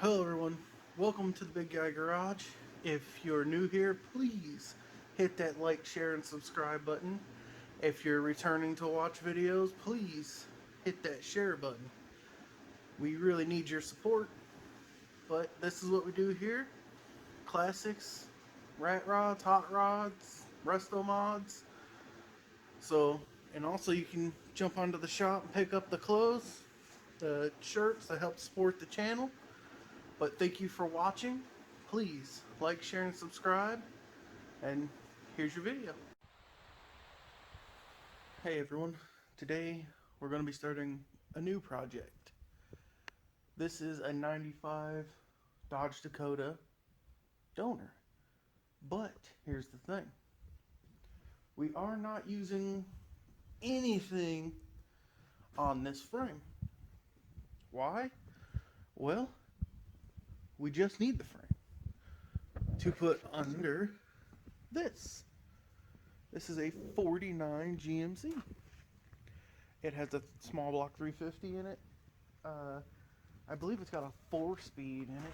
Hello everyone, welcome to the Big Guy Garage. If you're new here, please hit that like, share, and subscribe button. If you're returning to watch videos, please hit that share button. We really need your support, but this is what we do here. Classics, rat rods, hot rods, resto mods. So, and also you can jump onto the shop and pick up the clothes, the shirts that help support the channel. But thank you for watching. Please like, share, and subscribe. And here's your video. Hey everyone, today we're going to be starting a new project. This is a 95 Dodge Dakota donor. But here's the thing. We are not using anything on this frame. Why? Well, we just need the frame to put under this. This is a 49 GMC. It has a small block 350 in it. I believe it's got a 4-speed in it.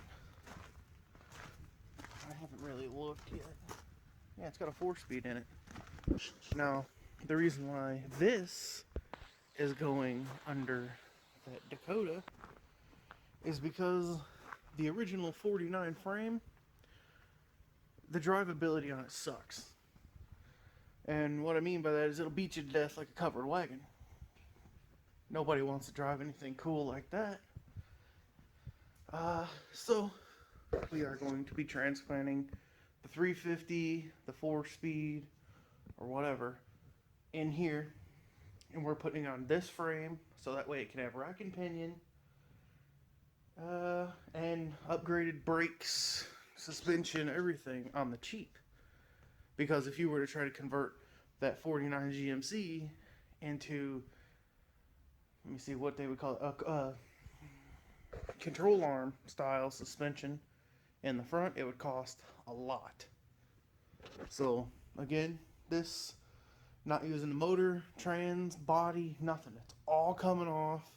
I haven't really looked yet. Yeah, it's got a 4-speed in it. Now, the reason why this is going under that Dakota is because the original 49 frame, the drivability on it sucks. And what I mean by that is it'll beat you to death like a covered wagon. Nobody wants to drive anything cool like that. So we are going to be transplanting the 350, the 4-speed, or whatever, in here. And we're putting on this frame so that way it can have rack and pinion. And upgraded brakes, suspension, everything on the cheap. Because if you were to try to convert that 49 GMC into, let me see what they would call it, a control arm style suspension in the front, it would cost a lot. So again, this, not using the motor, trans, body, nothing. It's all coming off.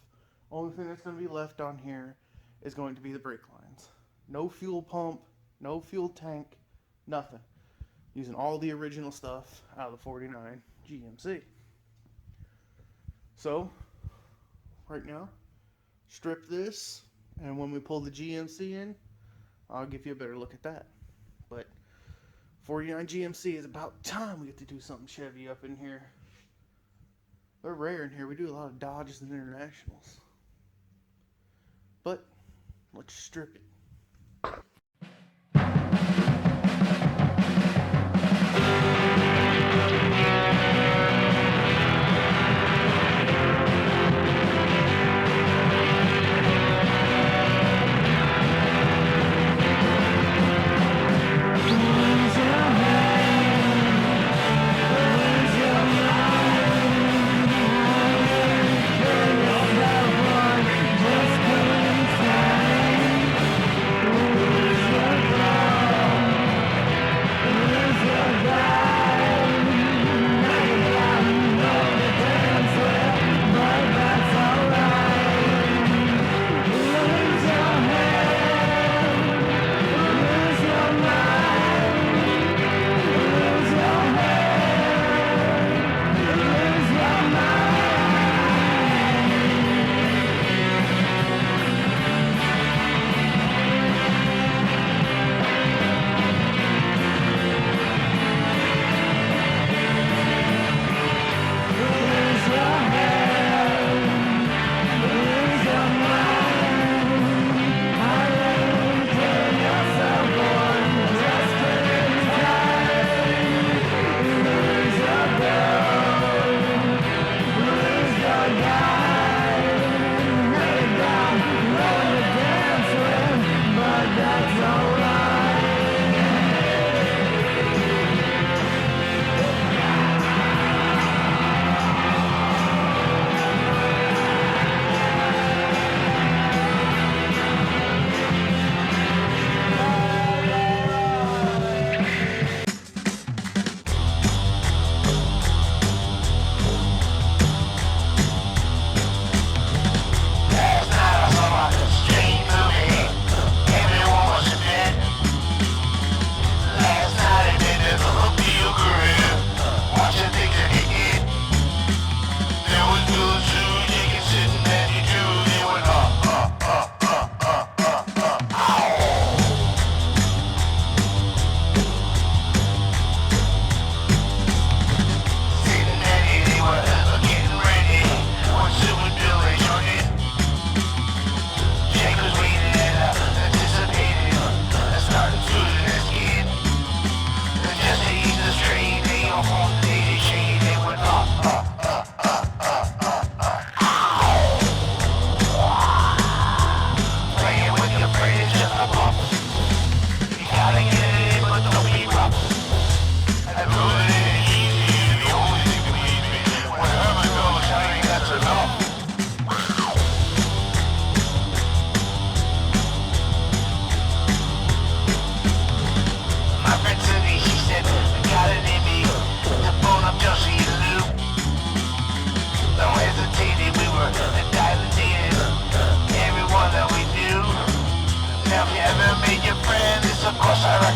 Only thing that's going to be left on here is going to be the brake lines. No fuel pump, no fuel tank, nothing. Using all the original stuff out of the 49 GMC. So, right now, strip this, and when we pull the GMC in, I'll give you a better look at that. But 49 GMC is about time we get to do something Chevy up in here. They're rare in here. We do a lot of Dodges and Internationals. But let's strip it.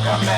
Come